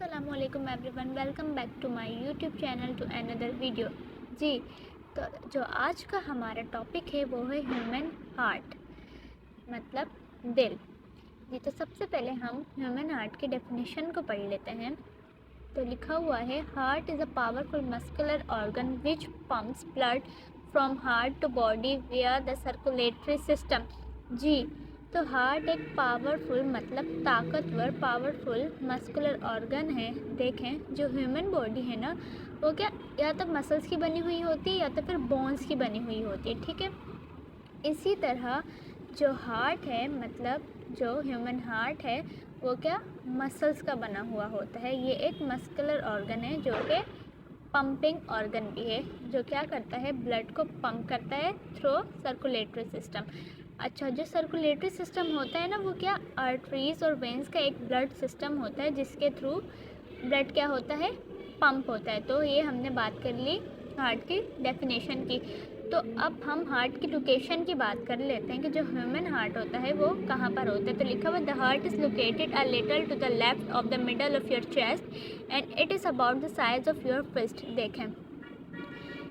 अस्सलामुअलैकुम everyone, welcome back to my YouTube channel to another video. जी, तो जो आज का हमारा टॉपिक है वो है ह्यूमन हार्ट, मतलब दिल। जी, तो सबसे पहले हम ह्यूमन हार्ट की डेफिनेशन को पढ़ लेते हैं। तो लिखा हुआ है, heart is a powerful muscular organ which pumps blood from heart to body via the circulatory system. जी, तो हार्ट एक पावरफुल मतलब ताकतवर पावरफुल मस्कुलर ऑर्गन है। देखें, जो ह्यूमन बॉडी है ना, वो क्या या तो मसल्स की बनी हुई होती है या तो फिर बोन्स की बनी हुई होती है, ठीक है। इसी तरह जो हार्ट है, मतलब जो ह्यूमन हार्ट है, वो क्या मसल्स का बना हुआ होता है। ये एक मस्कुलर ऑर्गन है जो कि पंपिंग ऑर्गन भी है, जो क्या करता है, ब्लड को पंप करता है थ्रू सर्कुलेटरी सिस्टम। अच्छा, जो सर्कुलेटरी सिस्टम होता है ना, वो क्या आर्टरीज और वेंस का एक ब्लड सिस्टम होता है जिसके थ्रू ब्लड क्या होता है, पंप होता है। तो ये हमने बात कर ली हार्ट की डेफिनेशन की। तो अब हम हार्ट की लोकेशन की बात कर लेते हैं कि जो ह्यूमन हार्ट होता है वो कहाँ पर होता है। तो लिखा हुआ, the heart is located a little to the left of the middle of your chest and it is about the size of your fist. देखें,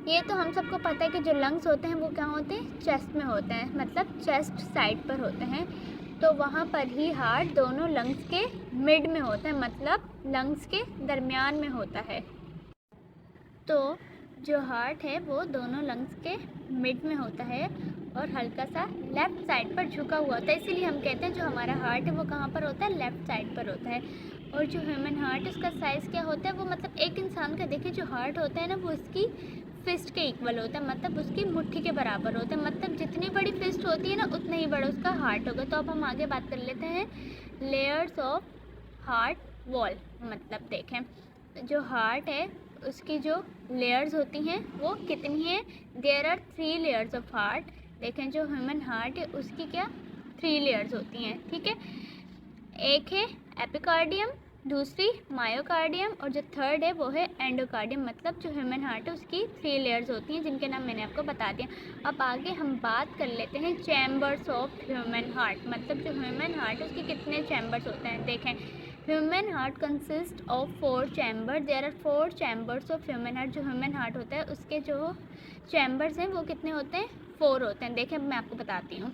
ये तो हम सबको पता है कि जो लंग्स होते हैं वो क्या होते हैं, चेस्ट में होते हैं, मतलब चेस्ट साइड पर होते हैं। तो वहाँ पर ही हार्ट दोनों लंग्स के मिड में होता है, मतलब लंग्स के दरमियान में होता है। तो जो हार्ट है वो दोनों लंग्स के मिड में होता है और हल्का सा लेफ़्ट साइड पर झुका हुआ होता है। इसीलिए हम कहते हैं जो हमारा हार्ट है वो कहाँ पर होता है, लेफ़्ट साइड पर होता है। और जो ह्यूमन हार्ट है उसका साइज़ क्या होता है, वो मतलब एक इंसान का देखिए जो हार्ट होता है ना, वो उसकी फिस्ट के इक्वल होता है, मतलब उसकी मुट्ठी के बराबर होता है। मतलब जितनी बड़ी फिस्ट होती है ना, उतना ही बड़ा उसका हार्ट होगा। तो अब हम आगे बात कर लेते हैं लेयर्स ऑफ हार्ट वॉल। मतलब देखें, जो हार्ट है उसकी जो लेयर्स होती हैं वो कितनी हैं, there are 3 layers of heart. देखें, जो ह्यूमन हार्ट है उसकी क्या 3 लेयर्स होती हैं, ठीक है। एक है एपिकार्डियम, दूसरी मायोकार्डियम और जो थर्ड है वो है एंडोकार्डियम। मतलब जो ह्यूमन हार्ट है उसकी 3 लेयर्स होती हैं जिनके नाम मैंने आपको बता दिया। अब आगे हम बात कर लेते हैं चैम्बर्स ऑफ ह्यूमन हार्ट। मतलब जो ह्यूमन हार्ट है उसके कितने चैम्बर्स होते हैं। देखें, human heart consist of 4 chamber. There are 4 chambers of human heart. जो ह्यूमन हार्ट होता है उसके जो चैम्बर्स हैं वो कितने होते हैं, 4 होते हैं। देखें, अब मैं आपको बताती हूँ।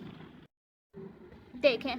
देखें,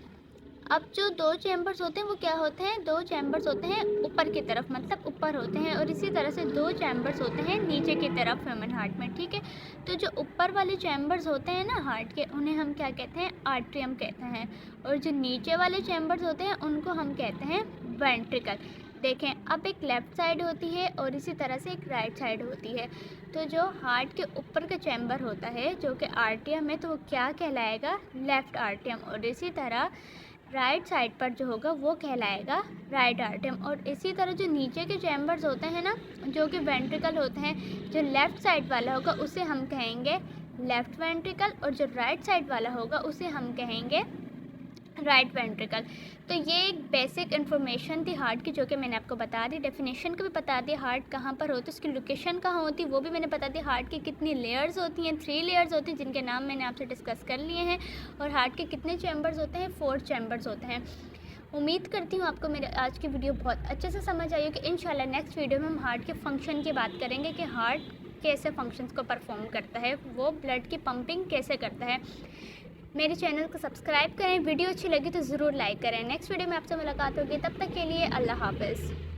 अब जो 2 चैम्बर्स होते हैं वो क्या होते हैं, 2 चैम्बर्स होते हैं ऊपर की तरफ, मतलब ऊपर होते हैं, और इसी तरह से 2 चैम्बर्स होते हैं नीचे की तरफ ह्यूमन हार्ट में, ठीक है। तो जो ऊपर वाले चैम्बर्स होते हैं ना हार्ट के, उन्हें हम क्या कहते हैं, आर्ट्रियम कहते हैं। और जो नीचे वाले चैम्बर्स होते हैं उनको हम कहते हैं वेंट्रिकल। देखें, अब एक लेफ़्ट साइड होती है और इसी तरह से एक राइट साइड होती है। तो जो हार्ट के ऊपर का चैम्बर होता है जो कि आर्ट्रियम है, तो वो क्या कहलाएगा, लेफ़्ट आर्ट्रियम। और इसी तरह राइट साइड पर जो होगा वो कहलाएगा राइट आर्टियम। और इसी तरह जो नीचे के चैम्बर्स होते हैं ना, जो कि वेंट्रिकल होते हैं, जो लेफ़्ट साइड वाला होगा उसे हम कहेंगे लेफ़्ट वेंट्रिकल और जो राइट साइड वाला होगा उसे हम कहेंगे राइट वेंट्रिकल। तो ये एक बेसिक इन्फॉर्मेशन थी हार्ट की, जो कि मैंने आपको बता दी। डेफिनेशन को भी बता दी, हार्ट कहाँ पर होती है, उसकी लोकेशन कहाँ होती है वो भी मैंने बता दी। हार्ट की कितनी लेयर्स होती हैं, 3 लेयर्स होती हैं जिनके नाम मैंने आपसे डिस्कस कर लिए हैं। और हार्ट के कितने चैम्बर्स होते हैं, 4 चैम्बर्स होते हैं। उम्मीद करती हूँ आपको मेरे आज की वीडियो बहुत अच्छे से समझ आई हो कि इंशाल्लाह नेक्स्ट वीडियो में हम हार्ट के फंक्शन की बात करेंगे कि हार्ट कैसे फंक्शंस को परफॉर्म करता है, वो ब्लड की पंपिंग कैसे करता है। मेरे चैनल को सब्सक्राइब करें, वीडियो अच्छी लगी तो ज़रूर लाइक करें। नेक्स्ट वीडियो में आपसे मुलाकात होगी, तब तक के लिए अल्लाह हाफ़िज़।